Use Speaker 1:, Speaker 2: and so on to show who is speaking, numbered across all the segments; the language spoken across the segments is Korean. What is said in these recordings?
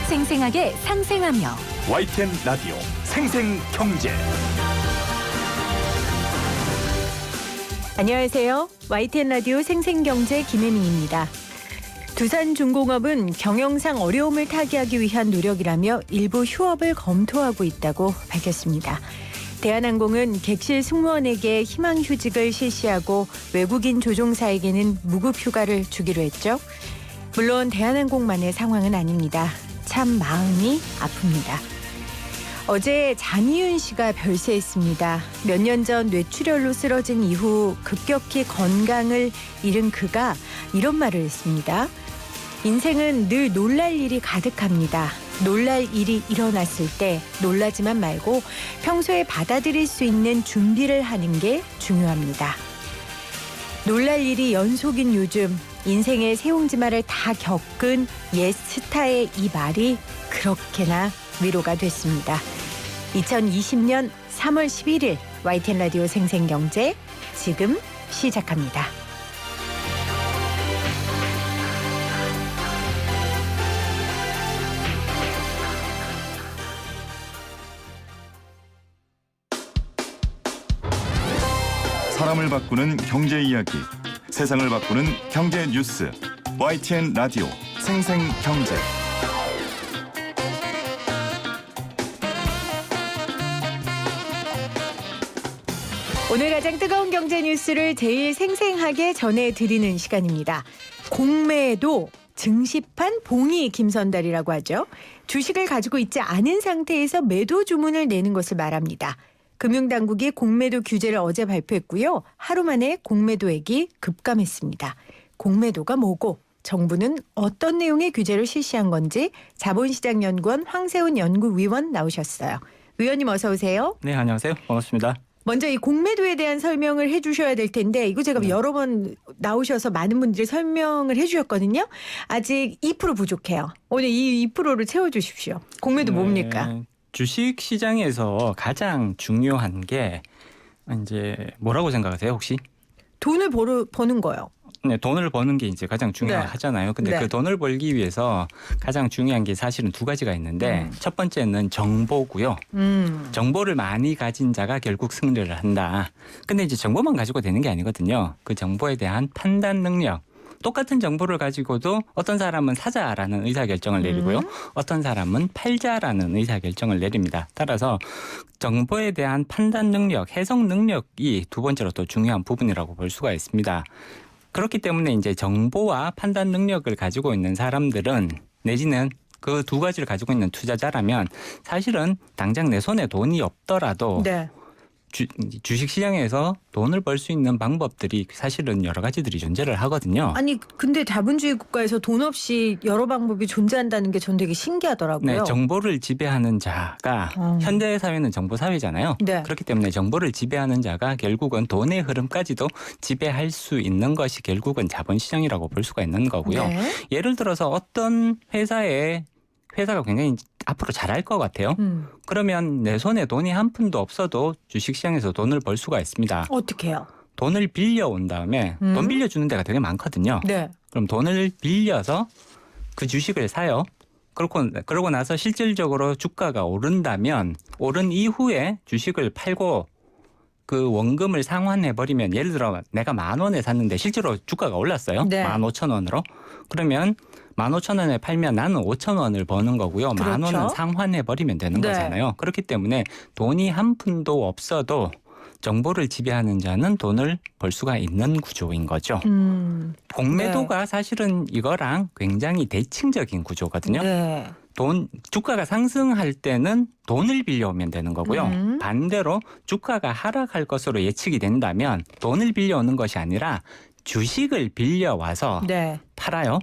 Speaker 1: 생생하게 상생하며
Speaker 2: YTN 라디오 생생경제.
Speaker 3: 안녕하세요. YTN 라디오 생생경제 김혜민입니다. 두산중공업은 경영상 어려움을 타개하기 위한 노력이라며 일부 휴업을 검토하고 있다고 밝혔습니다. 대한항공은 객실 승무원에게 희망휴직을 실시하고 외국인 조종사에게는 무급휴가를 주기로 했죠. 물론 대한항공만의 상황은 아닙니다. 참 마음이 아픕니다. 어제 장희윤 씨가 별세했습니다. 몇 년 전 뇌출혈로 쓰러진 이후 급격히 건강을 잃은 그가 이런 말을 했습니다. 인생은 늘 놀랄 일이 가득합니다. 놀랄 일이 일어났을 때 놀라지만 말고 평소에 받아들일 수 있는 준비를 하는 게 중요합니다. 놀랄 일이 연속인 요즘 인생의 새옹지마를 다 겪은 옛 스타의 이 말이 그렇게나 위로가 됐습니다. 2020년 3월 11일 YTN 라디오 생생경제 지금 시작합니다.
Speaker 2: 사람을 바꾸는 경제 이야기, 세상을 바꾸는 경제 뉴스. YTN 라디오 생생경제.
Speaker 3: 오늘 가장 뜨거운 경제 뉴스를 제일 생생하게 전해드리는 시간입니다. 공매도 증시판 봉이 김선달이라고 하죠. 주식을 가지고 있지 않은 상태에서 매도 주문을 내는 것을 말합니다. 금융당국이 공매도 규제를 어제 발표했고요. 하루 만에 공매도액이 급감했습니다. 공매도가 뭐고 정부는 어떤 내용의 규제를 실시한 건지 자본시장연구원 황세훈 연구위원 나오셨어요. 위원님 어서 오세요.
Speaker 4: 네, 안녕하세요. 반갑습니다.
Speaker 3: 먼저 이 공매도에 대한 설명을 해주셔야 될 텐데 이거 제가 여러 번 나오셔서 많은 분들이 설명을 해주셨거든요. 아직 2% 부족해요. 오늘 이 2%를 채워주십시오. 공매도 뭡니까?
Speaker 4: 주식 시장에서 가장 중요한 게 이제 뭐라고 생각하세요, 혹시?
Speaker 3: 돈을 버는 거요.
Speaker 4: 네, 돈을 버는 게 이제 가장 중요하잖아요. 근데
Speaker 3: 네.
Speaker 4: 그 돈을 벌기 위해서 가장 중요한 게 사실은 두 가지가 있는데 첫 번째는 정보고요. 정보를 많이 가진 자가 결국 승리를 한다. 근데 이제 정보만 가지고 되는 게 아니거든요. 그 정보에 대한 판단 능력. 똑같은 정보를 가지고도 어떤 사람은 사자라는 의사결정을 내리고요. 어떤 사람은 팔자라는 의사결정을 내립니다. 따라서 정보에 대한 판단 능력, 해석 능력이 두 번째로 또 중요한 부분이라고 볼 수가 있습니다. 그렇기 때문에 이제 정보와 판단 능력을 가지고 있는 사람들은 내지는 그 두 가지를 가지고 있는 투자자라면 사실은 당장 내 손에 돈이 없더라도
Speaker 3: 네.
Speaker 4: 주식시장에서 돈을 벌 수 있는 방법들이 사실은 여러 가지들이 존재를 하거든요.
Speaker 3: 아니 근데 자본주의 국가에서 돈 없이 여러 방법이 존재한다는 게 전 되게 신기하더라고요.
Speaker 4: 네, 정보를 지배하는 자가 현대 사회는 정보 사회잖아요.
Speaker 3: 네.
Speaker 4: 그렇기 때문에 정보를 지배하는 자가 결국은 돈의 흐름까지도 지배할 수 있는 것이 결국은 자본시장이라고 볼 수가 있는 거고요.
Speaker 3: 네.
Speaker 4: 예를 들어서 어떤 회사가 굉장히 앞으로 잘할 것 같아요. 그러면 내 손에 돈이 한 푼도 없어도 주식시장에서 돈을 벌 수가 있습니다.
Speaker 3: 어떻게 해요?
Speaker 4: 돈을 빌려온 다음에 돈 빌려주는 데가 되게 많거든요.
Speaker 3: 네.
Speaker 4: 그럼 돈을 빌려서 그 주식을 사요. 그러고 나서 실질적으로 주가가 오른다면 오른 이후에 주식을 팔고 그 원금을 상환해버리면 예를 들어 내가 10,000원에 샀는데 실제로 주가가 올랐어요.
Speaker 3: 네.
Speaker 4: 15,000원으로. 그러면 15,000원에 팔면 나는 5,000원을 버는 거고요.
Speaker 3: 그렇죠.
Speaker 4: 10,000원은 상환해버리면 되는
Speaker 3: 네.
Speaker 4: 거잖아요. 그렇기 때문에 돈이 한 푼도 없어도 정보를 지배하는 자는 돈을 벌 수가 있는 구조인 거죠. 공매도가 사실은 이거랑 굉장히 대칭적인 구조거든요.
Speaker 3: 네.
Speaker 4: 주가가 상승할 때는 돈을 빌려오면 되는 거고요. 반대로 주가가 하락할 것으로 예측이 된다면 돈을 빌려오는 것이 아니라 주식을 빌려와서
Speaker 3: 네.
Speaker 4: 팔아요.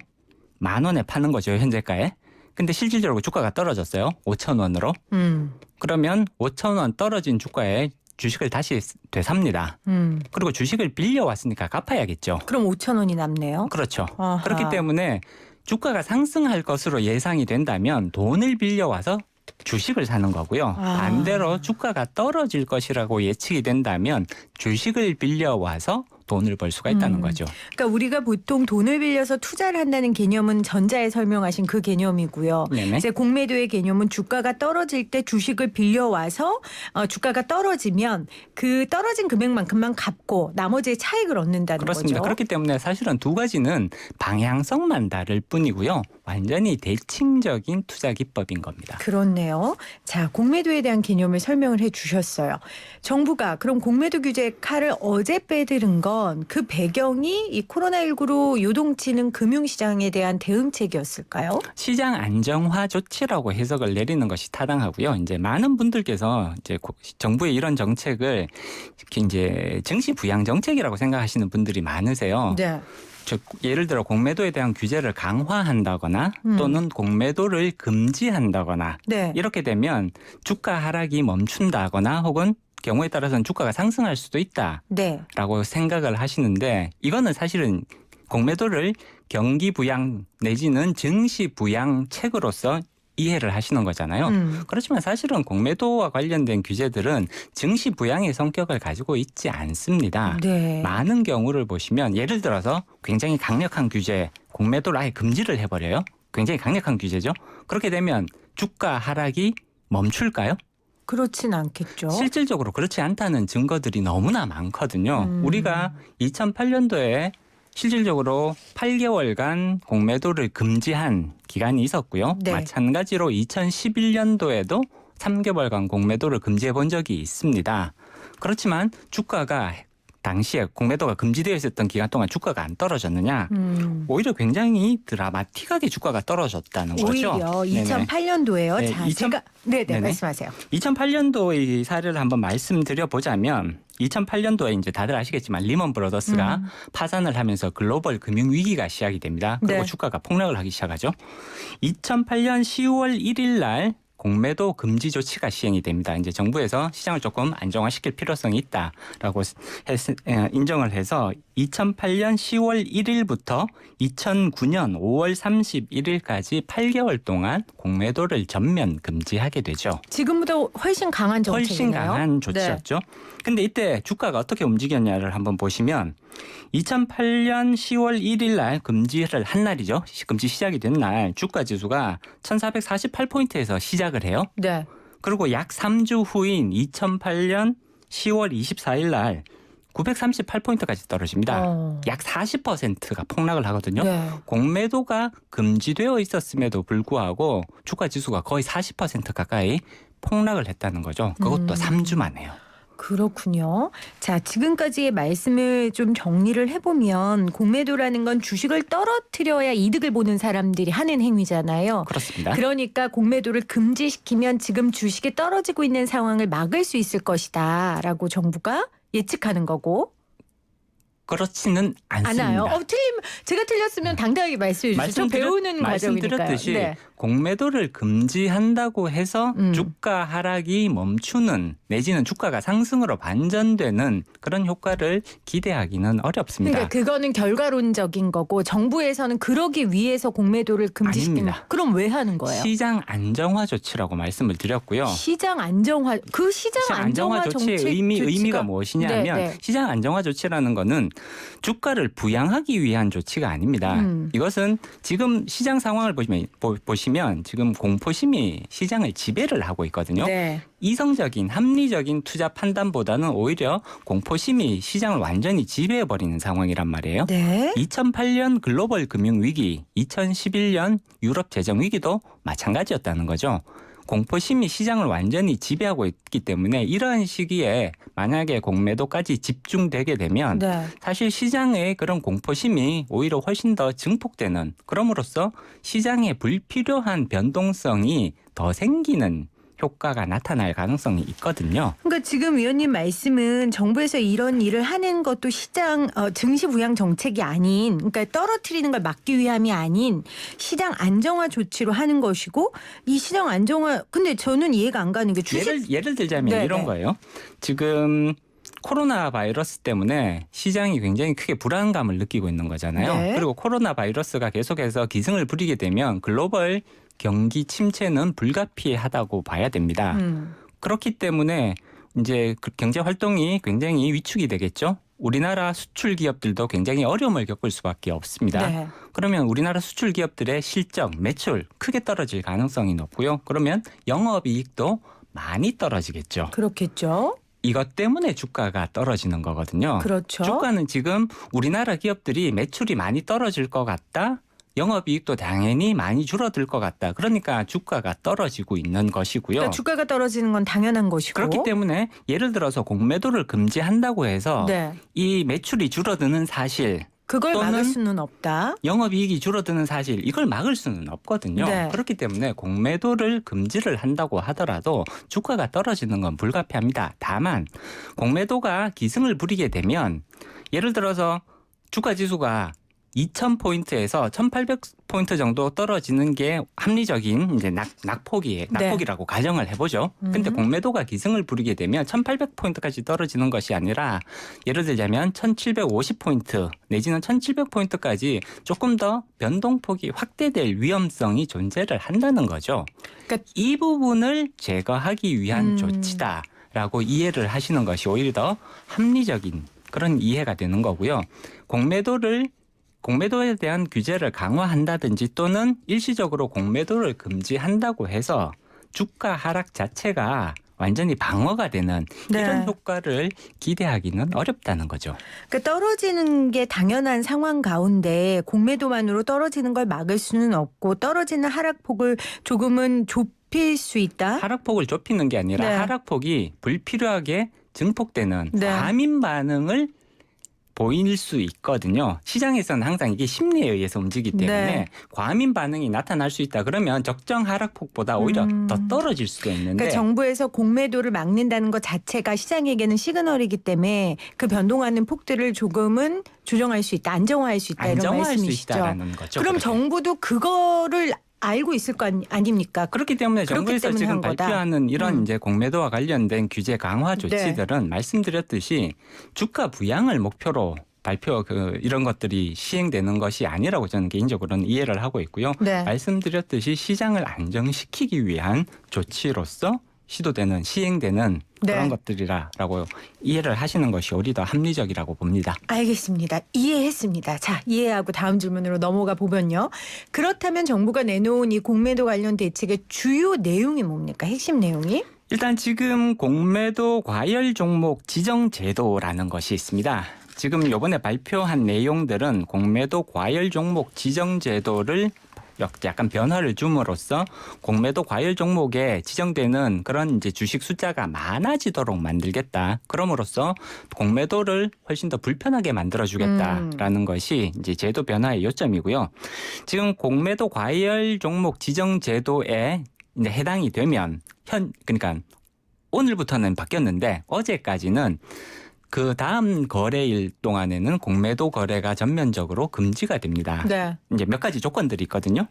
Speaker 4: 10,000원에 파는 거죠, 현재가에. 근데 실질적으로 주가가 떨어졌어요. 5,000원으로. 그러면 5,000원 떨어진 주가에 주식을 다시 되삽니다. 그리고 주식을 빌려왔으니까 갚아야겠죠.
Speaker 3: 그럼 5,000원이 남네요.
Speaker 4: 그렇죠.
Speaker 3: 아하.
Speaker 4: 그렇기 때문에 주가가 상승할 것으로 예상이 된다면 돈을 빌려와서 주식을 사는 거고요. 반대로 주가가 떨어질 것이라고 예측이 된다면 주식을 빌려와서 돈을 벌 수가 있다는 거죠.
Speaker 3: 그러니까 우리가 보통 돈을 빌려서 투자를 한다는 개념은 전자에 설명하신 그 개념이고요.
Speaker 4: 네네.
Speaker 3: 이제 공매도의 개념은 주가가 떨어질 때 주식을 빌려와서 주가가 떨어지면 그 떨어진 금액만큼만 갚고 나머지의 차익을 얻는다는
Speaker 4: 그렇습니다.
Speaker 3: 거죠.
Speaker 4: 그렇기 때문에 사실은 두 가지는 방향성만 다를 뿐이고요. 완전히 대칭적인 투자 기법인 겁니다.
Speaker 3: 그렇네요. 자, 공매도에 대한 개념을 설명을 해 주셨어요. 정부가 그럼 공매도 규제 칼을 어제 빼들은 건 그 배경이 이 코로나19로 요동치는 금융시장에 대한 대응책이었을까요?
Speaker 4: 시장 안정화 조치라고 해석을 내리는 것이 타당하고요. 이제 많은 분들께서 이제 정부의 이런 정책을 이제 증시 부양 정책이라고 생각하시는 분들이 많으세요.
Speaker 3: 네.
Speaker 4: 즉 예를 들어 공매도에 대한 규제를 강화한다거나 또는 공매도를 금지한다거나
Speaker 3: 네.
Speaker 4: 이렇게 되면 주가 하락이 멈춘다거나 혹은 경우에 따라서는 주가가 상승할 수도 있다라고
Speaker 3: 네.
Speaker 4: 생각을 하시는데 이거는 사실은 공매도를 경기 부양 내지는 증시 부양 책으로서 이해를 하시는 거잖아요. 그렇지만 사실은 공매도와 관련된 규제들은 증시 부양의 성격을 가지고 있지 않습니다.
Speaker 3: 네.
Speaker 4: 많은 경우를 보시면 예를 들어서 굉장히 강력한 규제, 공매도를 아예 금지를 해버려요. 굉장히 강력한 규제죠. 그렇게 되면 주가 하락이 멈출까요?
Speaker 3: 그렇진 않겠죠.
Speaker 4: 실질적으로 그렇지 않다는 증거들이 너무나 많거든요. 우리가 2008년도에 실질적으로 8개월간 공매도를 금지한 기간이 있었고요.
Speaker 3: 네.
Speaker 4: 마찬가지로 2011년도에도 3개월간 공매도를 금지해 본 적이 있습니다. 그렇지만 주가가 당시에 공매도가 금지되어 있었던 기간 동안 주가가 안 떨어졌느냐? 오히려 굉장히 드라마틱하게 주가가 떨어졌다는 거죠.
Speaker 3: 오히려 2008년도에요.
Speaker 4: 네,
Speaker 3: 자,
Speaker 4: 2000
Speaker 3: 제가
Speaker 4: 네네.
Speaker 3: 말씀하세요.
Speaker 4: 2008년도의 사례를 한번 말씀드려 보자면 2008년도에 이제 다들 아시겠지만 리먼 브러더스가 파산을 하면서 글로벌 금융 위기가 시작이 됩니다. 그리고
Speaker 3: 네.
Speaker 4: 주가가 폭락을 하기 시작하죠. 2008년 10월 1일 날 공매도 금지 조치가 시행이 됩니다. 이제 정부에서 시장을 조금 안정화시킬 필요성이 있다라고 인정을 해서 2008년 10월 1일부터 2009년 5월 31일까지 8개월 동안 공매도를 전면 금지하게 되죠.
Speaker 3: 지금보다 훨씬 강한 정책이네요.
Speaker 4: 훨씬 강한 조치였죠. 근데 이때 주가가 어떻게 움직였냐를 한번 보시면 2008년 10월 1일 날 금지를 한 날이죠. 금지 시작이 된 날 주가 지수가 1448포인트에서 시작을 해요.
Speaker 3: 네.
Speaker 4: 그리고 약 3주 후인 2008년 10월 24일 날 938포인트까지 떨어집니다. 약 40%가 폭락을 하거든요.
Speaker 3: 네.
Speaker 4: 공매도가 금지되어 있었음에도 불구하고 주가 지수가 거의 40% 가까이 폭락을 했다는 거죠. 그것도 3주 만에요.
Speaker 3: 그렇군요. 자, 지금까지의 말씀을 좀 정리를 해보면 공매도라는 건 주식을 떨어뜨려야 이득을 보는 사람들이 하는 행위잖아요.
Speaker 4: 그렇습니다.
Speaker 3: 그러니까 공매도를 금지시키면 지금 주식이 떨어지고 있는 상황을 막을 수 있을 것이다 라고 정부가 예측하는 거고.
Speaker 4: 그렇지는 않습니다.
Speaker 3: 않아요. 제가 틀렸으면 당당하게 말씀해 주시죠. 배우는 과정이니까요.
Speaker 4: 말씀드렸듯이
Speaker 3: 네.
Speaker 4: 공매도를 금지한다고 해서 주가 하락이 멈추는 내지는 주가가 상승으로 반전되는 그런 효과를 기대하기는 어렵습니다.
Speaker 3: 그러니까 그거는 결과론적인 거고 정부에서는 그러기 위해서 공매도를 금지시키는.
Speaker 4: 아닙니다.
Speaker 3: 그럼 왜 하는 거예요?
Speaker 4: 시장 안정화 조치라고 말씀을 드렸고요.
Speaker 3: 시장 안정화 시장 안정화
Speaker 4: 조치의
Speaker 3: 정책
Speaker 4: 의미가 무엇이냐 하면
Speaker 3: 네.
Speaker 4: 시장 안정화 조치라는 거는 주가를 부양하기 위한 조치가 아닙니다. 이것은 지금 시장 상황을 보시면 지금 공포심이 시장을 지배를 하고 있거든요.
Speaker 3: 네.
Speaker 4: 이성적인 합리적인 투자 판단보다는 오히려 공포심이 시장을 완전히 지배해버리는 상황이란 말이에요.
Speaker 3: 네.
Speaker 4: 2008년 글로벌 금융위기, 2011년 유럽 재정위기도 마찬가지였다는 거죠. 공포심이 시장을 완전히 지배하고 있기 때문에 이러한 시기에 만약에 공매도까지 집중되게 되면
Speaker 3: 네.
Speaker 4: 사실 시장의 그런 공포심이 오히려 훨씬 더 증폭되는, 그럼으로써 시장에 불필요한 변동성이 더 생기는 효과가 나타날 가능성이 있거든요.
Speaker 3: 그러니까 지금 위원님 말씀은 정부에서 이런 일을 하는 것도 시장 증시 부양 정책이 아닌, 그러니까 떨어뜨리는 걸 막기 위함이 아닌 시장 안정화 조치로 하는 것이고, 이 시장 안정화, 근데 저는 이해가 안 가는 게 주식
Speaker 4: 예를 들자면
Speaker 3: 네,
Speaker 4: 이런
Speaker 3: 네.
Speaker 4: 거예요. 지금 코로나 바이러스 때문에 시장이 굉장히 크게 불안감을 느끼고 있는 거잖아요.
Speaker 3: 네.
Speaker 4: 그리고 코로나 바이러스가 계속해서 기승을 부리게 되면 글로벌 경기 침체는 불가피하다고 봐야 됩니다. 그렇기 때문에 이제 그 경제 활동이 굉장히 위축이 되겠죠. 우리나라 수출 기업들도 굉장히 어려움을 겪을 수밖에 없습니다.
Speaker 3: 네.
Speaker 4: 그러면 우리나라 수출 기업들의 실적, 매출 크게 떨어질 가능성이 높고요. 그러면 영업이익도 많이 떨어지겠죠.
Speaker 3: 그렇겠죠.
Speaker 4: 이것 때문에 주가가 떨어지는 거거든요.
Speaker 3: 그렇죠.
Speaker 4: 주가는 지금 우리나라 기업들이 매출이 많이 떨어질 것 같다. 영업이익도 당연히 많이 줄어들 것 같다. 그러니까 주가가 떨어지고 있는 것이고요.
Speaker 3: 그러니까 주가가 떨어지는 건 당연한 것이고.
Speaker 4: 그렇기 때문에 예를 들어서 공매도를 금지한다고 해서
Speaker 3: 네.
Speaker 4: 이 매출이 줄어드는 사실
Speaker 3: 그걸
Speaker 4: 또는
Speaker 3: 막을 수는 없다.
Speaker 4: 영업이익이 줄어드는 사실 이걸 막을 수는 없거든요.
Speaker 3: 네.
Speaker 4: 그렇기 때문에 공매도를 금지를 한다고 하더라도 주가가 떨어지는 건 불가피합니다. 다만 공매도가 기승을 부리게 되면 예를 들어서 주가 지수가 2,000포인트에서 1,800포인트 정도 떨어지는 게 합리적인 이제 낙폭이라고 가정을 해보죠. 근데 공매도가 기승을 부리게 되면 1,800포인트까지 떨어지는 것이 아니라 예를 들자면 1,750포인트 내지는 1,700포인트까지 조금 더 변동폭이 확대될 위험성이 존재를 한다는 거죠.
Speaker 3: 그러니까
Speaker 4: 이 부분을 제거하기 위한 조치다라고 이해를 하시는 것이 오히려 더 합리적인 그런 이해가 되는 거고요. 공매도에 대한 규제를 강화한다든지 또는 일시적으로 공매도를 금지한다고 해서 주가 하락 자체가 완전히 방어가 되는
Speaker 3: 네.
Speaker 4: 이런 효과를 기대하기는 어렵다는 거죠.
Speaker 3: 그러니까 떨어지는 게 당연한 상황 가운데 공매도만으로 떨어지는 걸 막을 수는 없고 떨어지는 하락폭을 조금은 좁힐 수 있다.
Speaker 4: 하락폭을 좁히는 게 아니라
Speaker 3: 네.
Speaker 4: 하락폭이 불필요하게 증폭되는
Speaker 3: 네.
Speaker 4: 과민 반응을 보일 수 있거든요. 시장에서는 항상 이게 심리에 의해서 움직이기 때문에
Speaker 3: 네.
Speaker 4: 과민 반응이 나타날 수 있다. 그러면 적정 하락폭보다 오히려 더 떨어질 수도 있는데
Speaker 3: 그러니까 정부에서 공매도를 막는다는 것 자체가 시장에게는 시그널이기 때문에 그 변동하는 폭들을 조금은 조정할 수 있다, 안정화할 수 있다 이런
Speaker 4: 안정화할 수
Speaker 3: 말씀이시죠.
Speaker 4: 있다라는 거죠.
Speaker 3: 그럼
Speaker 4: 그렇게.
Speaker 3: 정부도 그거를 알고 있을 거 아닙니까?
Speaker 4: 그렇기 때문에
Speaker 3: 그렇기
Speaker 4: 정부에서
Speaker 3: 때문에
Speaker 4: 지금
Speaker 3: 한 거다.
Speaker 4: 발표하는 이런 이제 공매도와 관련된 규제 강화 조치들은 말씀드렸듯이 주가 부양을 목표로 이런 것들이 시행되는 것이 아니라고 저는 개인적으로는 이해를 하고 있고요.
Speaker 3: 네.
Speaker 4: 말씀드렸듯이 시장을 안정시키기 위한 조치로서 시행되는
Speaker 3: 네.
Speaker 4: 그런 것들이라고 이해를 하시는 것이 오히려 더 합리적이라고 봅니다.
Speaker 3: 알겠습니다. 이해했습니다. 자, 이해하고 다음 질문으로 넘어가 보면요. 그렇다면 정부가 내놓은 이 공매도 관련 대책의 주요 내용이 뭡니까? 핵심 내용이?
Speaker 4: 일단 지금 공매도 과열 종목 지정 제도라는 것이 있습니다. 지금 이번에 발표한 내용들은 공매도 과열 종목 지정 제도를 약간 변화를 줌으로써 공매도 과열 종목에 지정되는 그런 이제 주식 숫자가 많아지도록 만들겠다. 그럼으로써 공매도를 훨씬 더 불편하게 만들어주겠다라는 것이 이제 제도 변화의 요점이고요. 지금 공매도 과열 종목 지정 제도에 이제 해당이 되면 그러니까 오늘부터는 바뀌었는데 어제까지는 그 다음 거래일 동안에는 공매도 거래가 전면적으로 금지가 됩니다.
Speaker 3: 네.
Speaker 4: 이제 몇 가지 조건들이 있거든요.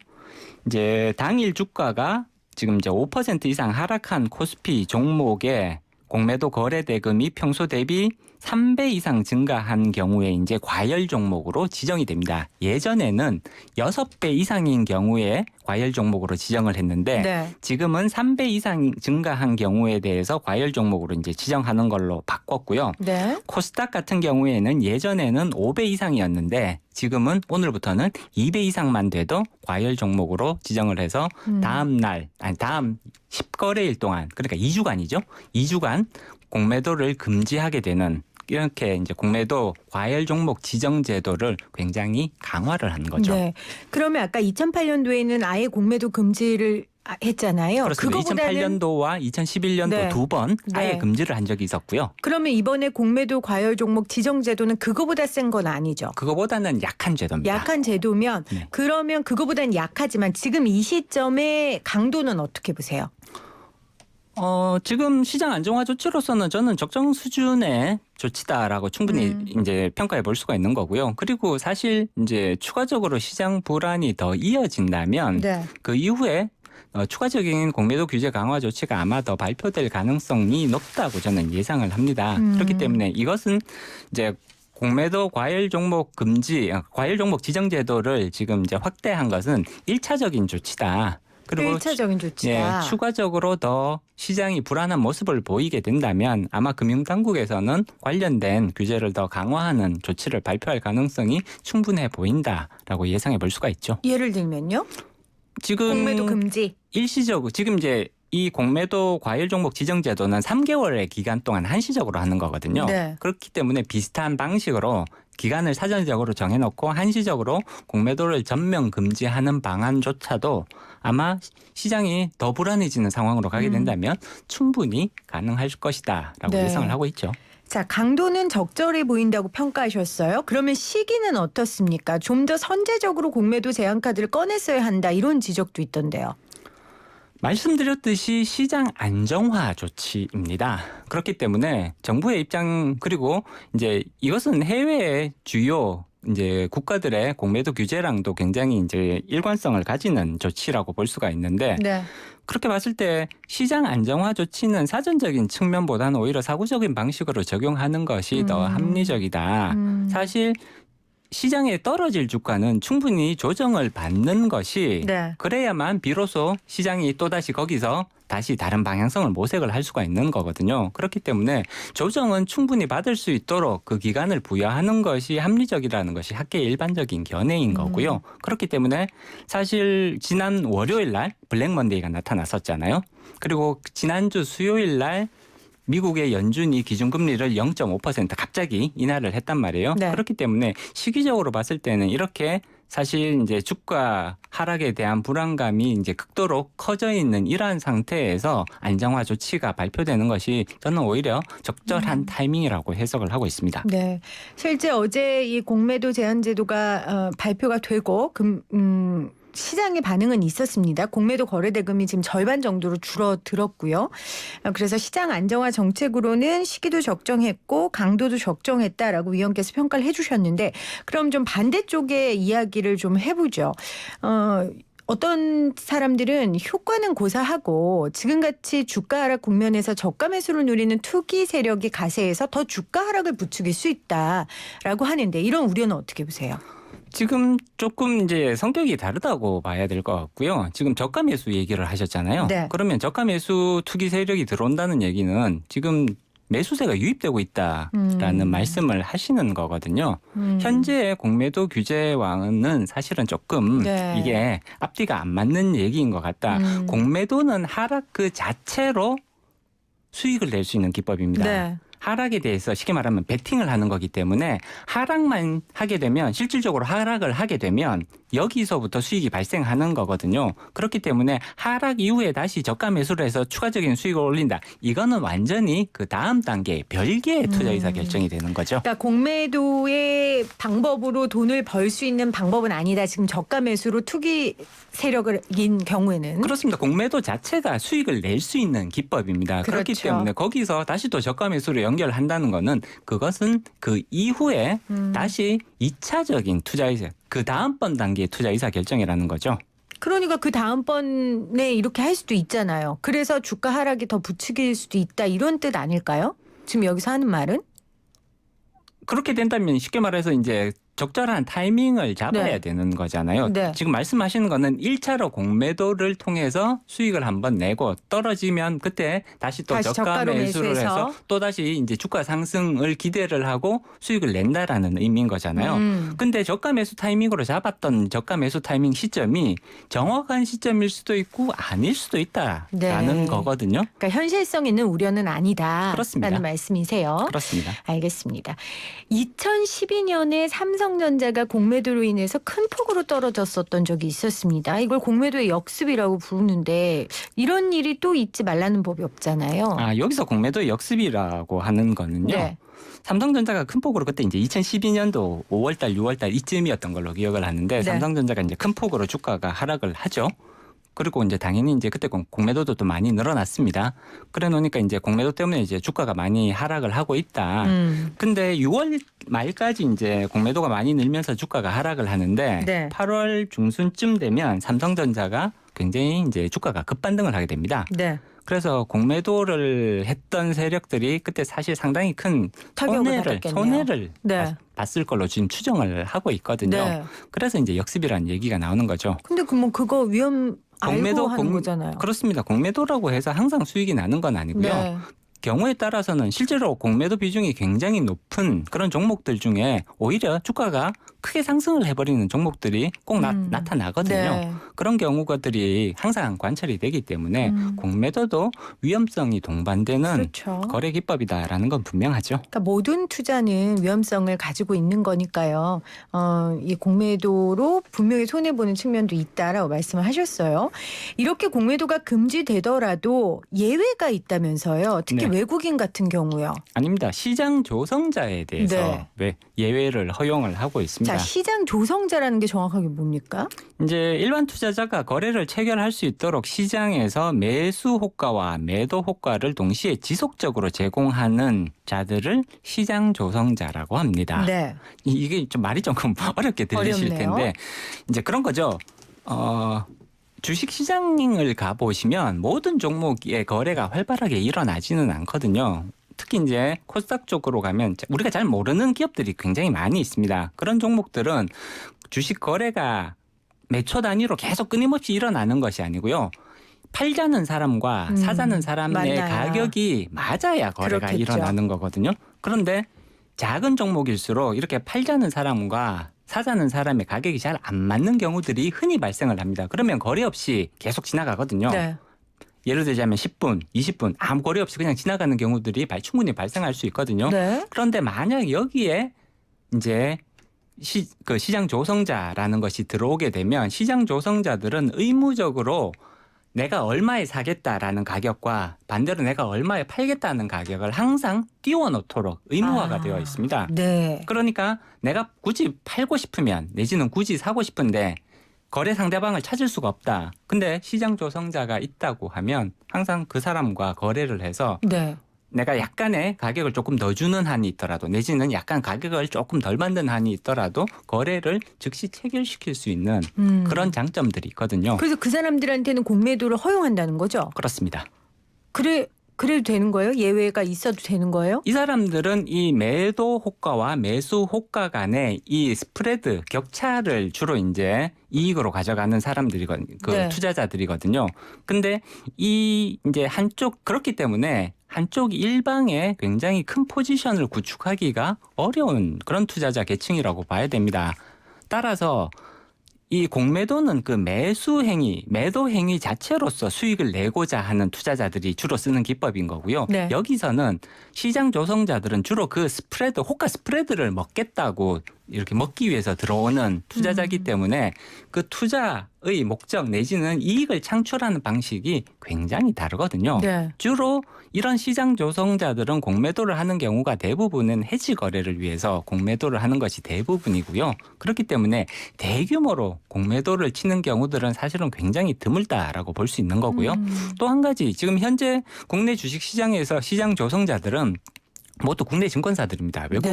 Speaker 4: 이제 당일 주가가 지금 이제 5% 이상 하락한 코스피 종목에 공매도 거래 대금이 평소 대비 3배 이상 증가한 경우에 이제 과열 종목으로 지정이 됩니다. 예전에는 6배 이상인 경우에 과열 종목으로 지정을 했는데
Speaker 3: 네.
Speaker 4: 지금은 3배 이상 증가한 경우에 대해서 과열 종목으로 이제 지정하는 걸로 바꿨고요.
Speaker 3: 네.
Speaker 4: 코스닥 같은 경우에는 예전에는 5배 이상이었는데 지금은 오늘부터는 2배 이상만 돼도 과열 종목으로 지정을 해서 다음 10거래일 동안 그러니까 2주간이죠. 2주간 공매도를 금지하게 되는 이렇게 이제 공매도 과열 종목 지정 제도를 굉장히 강화를 한 거죠.
Speaker 3: 네. 그러면 아까 2008년도에는 아예 공매도 금지를 했잖아요.
Speaker 4: 그렇습니다.
Speaker 3: 그거보다는
Speaker 4: 2008년도와 2011년도
Speaker 3: 네.
Speaker 4: 두 번 아예
Speaker 3: 네.
Speaker 4: 금지를 한 적이 있었고요.
Speaker 3: 그러면 이번에 공매도 과열 종목 지정 제도는 그거보다 센 건 아니죠.
Speaker 4: 그거보다는 약한 제도입니다.
Speaker 3: 약한 제도면
Speaker 4: 네.
Speaker 3: 그러면 그거보다는 약하지만 지금 이 시점의 강도는 어떻게 보세요?
Speaker 4: 지금 시장 안정화 조치로서는 저는 적정 수준의 조치다라고 충분히 이제 평가해 볼 수가 있는 거고요. 그리고 사실 이제 추가적으로 시장 불안이 더 이어진다면
Speaker 3: 네.
Speaker 4: 그 이후에 추가적인 공매도 규제 강화 조치가 아마 더 발표될 가능성이 높다고 저는 예상을 합니다. 그렇기 때문에 이것은 이제 공매도 과열 종목 과열 종목 지정 제도를 지금 이제 확대한 것은 1차적인 조치다. 그리고
Speaker 3: 1차적인 조치다.
Speaker 4: 추가적으로 더 시장이 불안한 모습을 보이게 된다면 아마 금융당국에서는 관련된 규제를 더 강화하는 조치를 발표할 가능성이 충분해 보인다라고 예상해 볼 수가 있죠.
Speaker 3: 예를 들면요?
Speaker 4: 지금
Speaker 3: 공매도 금지.
Speaker 4: 일시적으로 지금 이제 이 공매도 과열 종목 지정 제도는 3개월의 기간 동안 한시적으로 하는 거거든요.
Speaker 3: 네.
Speaker 4: 그렇기 때문에 비슷한 방식으로 기간을 사전적으로 정해놓고 한시적으로 공매도를 전면 금지하는 방안조차도 아마 시장이 더 불안해지는 상황으로 가게 된다면 충분히 가능할 것이다라고
Speaker 3: 네.
Speaker 4: 예상을 하고 있죠.
Speaker 3: 자, 강도는 적절해 보인다고 평가하셨어요. 그러면 시기는 어떻습니까? 좀 더 선제적으로 공매도 제한 카드를 꺼냈어야 한다 이런 지적도 있던데요.
Speaker 4: 말씀드렸듯이 시장 안정화 조치입니다. 그렇기 때문에 정부의 입장 그리고 이제 이것은 해외의 주요 이제 국가들의 공매도 규제랑도 굉장히 이제 일관성을 가지는 조치라고 볼 수가 있는데
Speaker 3: 네.
Speaker 4: 그렇게 봤을 때 시장 안정화 조치는 사전적인 측면보다는 오히려 사고적인 방식으로 적용하는 것이 더 합리적이다. 사실 시장에 떨어질 주가는 충분히 조정을 받는 것이
Speaker 3: 네.
Speaker 4: 그래야만 비로소 시장이 또다시 거기서 다시 다른 방향성을 모색을 할 수가 있는 거거든요. 그렇기 때문에 조정은 충분히 받을 수 있도록 그 기간을 부여하는 것이 합리적이라는 것이 학계의 일반적인 견해인 거고요. 그렇기 때문에 사실 지난 월요일 날 블랙 먼데이가 나타났었잖아요. 그리고 지난주 수요일 날 미국의 연준이 기준금리를 0.5% 갑자기 인하를 했단 말이에요.
Speaker 3: 네.
Speaker 4: 그렇기 때문에 시기적으로 봤을 때는 이렇게 사실 이제 주가 하락에 대한 불안감이 이제 극도로 커져 있는 이러한 상태에서 안정화 조치가 발표되는 것이 저는 오히려 적절한 타이밍이라고 해석을 하고 있습니다.
Speaker 3: 네. 실제 어제 이 공매도 제한 제도가 발표가 되고 시장의 반응은 있었습니다. 공매도 거래 대금이 지금 절반 정도로 줄어들었고요. 그래서 시장 안정화 정책으로는 시기도 적정했고 강도도 적정했다라고 위원께서 평가를 해주셨는데 그럼 좀 반대쪽의 이야기를 좀 해보죠. 어떤 사람들은 효과는 고사하고 지금같이 주가 하락 국면에서 저가 매수를 누리는 투기 세력이 가세해서 더 주가 하락을 부추길 수 있다라고 하는데 이런 우려는 어떻게 보세요?
Speaker 4: 지금 조금 이제 성격이 다르다고 봐야 될 것 같고요. 지금 저가 매수 얘기를 하셨잖아요.
Speaker 3: 네.
Speaker 4: 그러면 저가 매수 투기 세력이 들어온다는 얘기는 지금 매수세가 유입되고 있다라는 말씀을 하시는 거거든요. 현재의 공매도 규제와는 사실은 조금
Speaker 3: 네.
Speaker 4: 이게 앞뒤가 안 맞는 얘기인 것 같다. 공매도는 하락 그 자체로 수익을 낼 수 있는 기법입니다.
Speaker 3: 네.
Speaker 4: 하락에 대해서 쉽게 말하면 베팅을 하는 거기 때문에 하락만 하게 되면 실질적으로 하락을 하게 되면 여기서부터 수익이 발생하는 거거든요. 그렇기 때문에 하락 이후에 다시 저가 매수를 해서 추가적인 수익을 올린다. 이거는 완전히 그 다음 단계 별개의 투자 의사 결정이 되는 거죠.
Speaker 3: 그러니까 공매도의 방법으로 돈을 벌 수 있는 방법은 아니다. 지금 저가 매수로 투기 세력인 경우에는.
Speaker 4: 그렇습니다. 공매도 자체가 수익을 낼 수 있는 기법입니다. 그렇기
Speaker 3: 그렇죠.
Speaker 4: 때문에 거기서 다시 또 저가 매수를 연결한다는 거는 그것은 그 이후에 다시 2차적인 투자 의사, 그 다음번 단계의 투자 의사 결정이라는 거죠.
Speaker 3: 그러니까 그 다음번에 이렇게 할 수도 있잖아요. 그래서 주가 하락이 더 부추길 수도 있다. 이런 뜻 아닐까요? 지금 여기서 하는 말은?
Speaker 4: 그렇게 된다면 쉽게 말해서 이제 적절한 타이밍을 잡아야
Speaker 3: 네.
Speaker 4: 되는 거잖아요.
Speaker 3: 네.
Speaker 4: 지금 말씀하시는 거는 1차로 공매도를 통해서 수익을 한번 내고 떨어지면 그때 다시 또
Speaker 3: 다시
Speaker 4: 저가
Speaker 3: 저가로
Speaker 4: 매수를
Speaker 3: 매수해서.
Speaker 4: 해서 또 다시 이제 주가 상승을 기대를 하고 수익을 낸다라는 의미인 거잖아요. 근데 저가 매수 타이밍으로 잡았던 저가 매수 타이밍 시점이 정확한 시점일 수도 있고 아닐 수도 있다라는
Speaker 3: 네.
Speaker 4: 거거든요.
Speaker 3: 그러니까 현실성 있는 우려는 아니다.
Speaker 4: 그렇습니다.
Speaker 3: 라는 말씀이세요.
Speaker 4: 그렇습니다.
Speaker 3: 알겠습니다. 2012년에 삼성전자가 공매도로 인해서 큰 폭으로 떨어졌었던 적이 있었습니다. 이걸 공매도의 역습이라고 부르는데 이런 일이 또 있지 말라는 법이 없잖아요.
Speaker 4: 여기서 공매도의 역습이라고 하는 거는요.
Speaker 3: 네.
Speaker 4: 삼성전자가 큰 폭으로 그때 이제 2012년도 5월달, 6월달 이쯤이었던 걸로 기억을 하는데
Speaker 3: 네.
Speaker 4: 삼성전자가 이제 큰 폭으로 주가가 하락을 하죠. 그리고 이제 당연히 이제 그때 공매도도 또 많이 늘어났습니다. 그래 놓으니까 이제 공매도 때문에 이제 주가가 많이 하락을 하고 있다. 근데 6월 말까지 이제 공매도가 많이 늘면서 주가가 하락을 하는데
Speaker 3: 네.
Speaker 4: 8월 중순쯤 되면 삼성전자가 굉장히 이제 주가가 급반등을 하게 됩니다.
Speaker 3: 네.
Speaker 4: 그래서 공매도를 했던 세력들이 그때 사실 상당히 큰
Speaker 3: 타격을 받았겠네요.
Speaker 4: 손해를
Speaker 3: 네.
Speaker 4: 봤을 걸로 지금 추정을 하고 있거든요.
Speaker 3: 네.
Speaker 4: 그래서 이제 역습이라는 얘기가 나오는 거죠.
Speaker 3: 근데 그거 위험 알고 하는 거잖아요.
Speaker 4: 그렇습니다. 공매도라고 해서 항상 수익이 나는 건 아니고요.
Speaker 3: 네.
Speaker 4: 경우에 따라서는 실제로 공매도 비중이 굉장히 높은 그런 종목들 중에 오히려 주가가 크게 상승을 해버리는 종목들이 꼭 나타나거든요.
Speaker 3: 네.
Speaker 4: 그런 경우들이 항상 관찰이 되기 때문에 공매도도 위험성이 동반되는
Speaker 3: 그렇죠.
Speaker 4: 거래 기법이다라는 건 분명하죠.
Speaker 3: 그러니까 모든 투자는 위험성을 가지고 있는 거니까요. 이 공매도로 분명히 손해보는 측면도 있다라고 말씀을 하셨어요. 이렇게 공매도가 금지되더라도 예외가 있다면서요. 특히
Speaker 4: 네.
Speaker 3: 외국인 같은 경우요.
Speaker 4: 아닙니다. 시장 조성자에 대해서 예외를 허용을 하고 있습니다.
Speaker 3: 자, 시장 조성자라는 게 정확하게 뭡니까?
Speaker 4: 이제 일반 투자자가 거래를 체결할 수 있도록 시장에서 매수 효과와 매도 효과를 동시에 지속적으로 제공하는 자들을 시장 조성자라고 합니다.
Speaker 3: 네.
Speaker 4: 이게 좀 말이 조금 어렵게 들리실
Speaker 3: 어렵네요.
Speaker 4: 텐데 이제 그런 거죠. 주식 시장을 가보시면 모든 종목의 거래가 활발하게 일어나지는 않거든요. 특히 이제 코스닥 쪽으로 가면 우리가 잘 모르는 기업들이 굉장히 많이 있습니다. 그런 종목들은 주식 거래가 몇 초 단위로 계속 끊임없이 일어나는 것이 아니고요. 팔자는 사람과 사자는 사람의
Speaker 3: 맞아요.
Speaker 4: 가격이 맞아야 거래가
Speaker 3: 그렇겠죠.
Speaker 4: 일어나는 거거든요. 그런데 작은 종목일수록 이렇게 팔자는 사람과 사자는 사람의 가격이 잘 안 맞는 경우들이 흔히 발생을 합니다. 그러면 거래 없이 계속 지나가거든요.
Speaker 3: 네.
Speaker 4: 예를 들자면 10분, 20분 아무 거래 없이 그냥 지나가는 경우들이 충분히 발생할 수 있거든요.
Speaker 3: 네.
Speaker 4: 그런데 만약 여기에 이제 시장 조성자라는 것이 들어오게 되면 시장 조성자들은 의무적으로 내가 얼마에 사겠다라는 가격과 반대로 내가 얼마에 팔겠다는 가격을 항상 띄워놓도록 의무화가 되어 있습니다.
Speaker 3: 네.
Speaker 4: 그러니까 내가 굳이 팔고 싶으면 내지는 굳이 사고 싶은데 거래 상대방을 찾을 수가 없다. 근데 시장 조성자가 있다고 하면 항상 그 사람과 거래를 해서
Speaker 3: 네.
Speaker 4: 내가 약간의 가격을 조금 더 주는 한이 있더라도 내지는 약간 가격을 조금 덜 만든 한이 있더라도 거래를 즉시 체결시킬 수 있는 그런 장점들이 있거든요.
Speaker 3: 그래서 그 사람들한테는 공매도를 허용한다는 거죠?
Speaker 4: 그렇습니다.
Speaker 3: 그래도 되는 거예요? 예외가 있어도 되는 거예요?
Speaker 4: 이 사람들은 이 매도 호가와 매수 호가 간의 이 스프레드 격차를 주로 이제 이익으로 가져가는 사람들이거든요.
Speaker 3: 네.
Speaker 4: 투자자들이거든요. 근데 이 이제 한쪽 그렇기 때문에 한쪽 일방에 굉장히 큰 포지션을 구축하기가 어려운 그런 투자자 계층이라고 봐야 됩니다. 따라서 이 공매도는 그 매수 행위, 매도 행위 자체로서 수익을 내고자 하는 투자자들이 주로 쓰는 기법인 거고요.
Speaker 3: 네.
Speaker 4: 여기서는 시장 조성자들은 주로 그 스프레드, 호가 스프레드를 먹겠다고 이렇게 먹기 위해서 들어오는 투자자이기 때문에 그 투자의 목적 내지는 이익을 창출하는 방식이 굉장히 다르거든요.
Speaker 3: 네.
Speaker 4: 주로 이런 시장 조성자들은 공매도를 하는 경우가 대부분은 해지 거래를 위해서 공매도를 하는 것이 대부분이고요. 그렇기 때문에 대규모로 공매도를 치는 경우들은 사실은 굉장히 드물다라고 볼 수 있는 거고요. 또 한 가지 지금 현재 국내 주식 시장에서 시장 조성자들은 모두 국내 증권사들입니다. 외국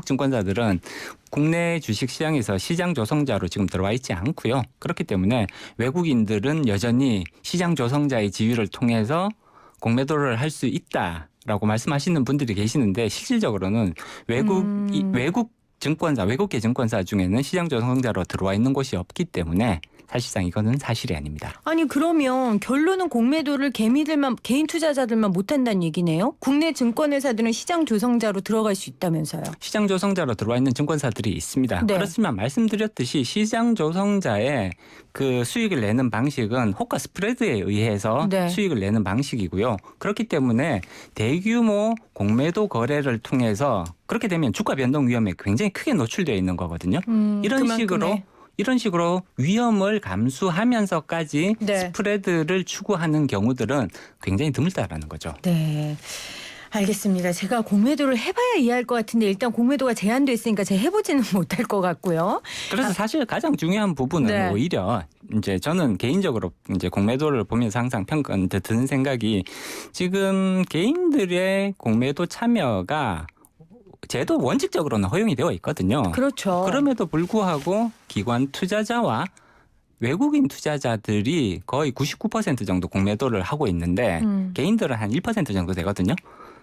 Speaker 4: 증권사들은 국내 주식 시장에서 시장 조성자로 지금 들어와 있지 않고요. 그렇기 때문에 외국인들은 여전히 시장 조성자의 지위를 통해서 공매도를 할 수 있다라고 말씀하시는 분들이 계시는데 실질적으로는 외국 증권사, 외국계 증권사 중에는 시장 조성자로 들어와 있는 곳이 없기 때문에 사실상 이거는 사실이 아닙니다.
Speaker 3: 아니 그러면 결론은 공매도를 개인 투자자들만 못한다는 얘기네요. 국내 증권회사들은 시장 조성자로 들어갈 수 있다면서요.
Speaker 4: 시장 조성자로 들어와 있는 증권사들이 있습니다.
Speaker 3: 네.
Speaker 4: 그렇지만 말씀드렸듯이 시장 조성자의 그 수익을 내는 방식은 호가 스프레드에 의해서
Speaker 3: 네.
Speaker 4: 수익을 내는 방식이고요. 그렇기 때문에 대규모 공매도 거래를 통해서 그렇게 되면 주가 변동 위험에 굉장히 크게 노출되어 있는 거거든요. 이런 식으로 위험을 감수하면서까지
Speaker 3: 네.
Speaker 4: 스프레드를 추구하는 경우들은 굉장히 드물다라는 거죠.
Speaker 3: 네. 알겠습니다. 제가 공매도를 해봐야 이해할 것 같은데 일단 공매도가 제한돼 있으니까 제가 해보지는 못할 것 같고요.
Speaker 4: 그래서 사실 가장 중요한 부분은
Speaker 3: 네.
Speaker 4: 오히려 이제 저는 개인적으로 이제 공매도를 보면서 항상 드는 생각이 지금 개인들의 공매도 참여가 제도 원칙적으로는 허용이 되어 있거든요.
Speaker 3: 그렇죠.
Speaker 4: 그럼에도 불구하고 기관 투자자와 외국인 투자자들이 거의 99% 정도 공매도를 하고 있는데 개인들은 한 1% 정도 되거든요.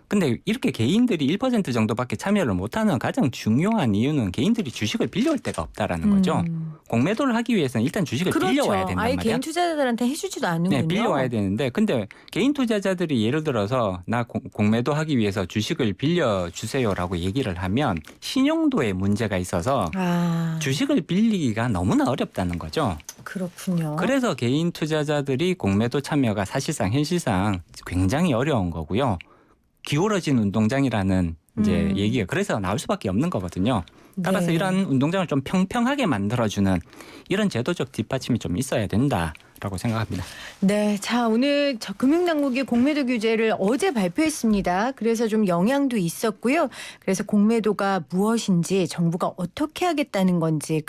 Speaker 4: 근데 이렇게 개인들이 1% 정도밖에 참여를 못하는 가장 중요한 이유는 개인들이 주식을 빌려올 데가 없다라는 거죠. 공매도를 하기 위해서는 일단 주식을
Speaker 3: 그렇죠.
Speaker 4: 빌려와야 된단
Speaker 3: 아예
Speaker 4: 말이야.
Speaker 3: 개인 투자자들한테 해주지도 않는군요.
Speaker 4: 네, 빌려와야 되는데 근데 개인 투자자들이 예를 들어서 나 공매도 하기 위해서 주식을 빌려주세요라고 얘기를 하면 신용도에 문제가 있어서
Speaker 3: 아,
Speaker 4: 주식을 빌리기가 너무나 어렵다는 거죠.
Speaker 3: 그렇군요.
Speaker 4: 그래서 개인 투자자들이 공매도 참여가 사실상 현실상 굉장히 어려운 거고요. 기울어진 운동장이라는 이제 얘기가 그래서 나올 수밖에 없는 거거든요. 따라서
Speaker 3: 네.
Speaker 4: 이런 운동장을 좀 평평하게 만들어주는 이런 제도적 뒷받침이 좀 있어야 된다라고 생각합니다.
Speaker 3: 네, 자 오늘 금융당국이 공매도 규제를 어제 발표했습니다. 그래서 좀 영향도 있었고요. 그래서 공매도가 무엇인지 정부가 어떻게 하겠다는 건지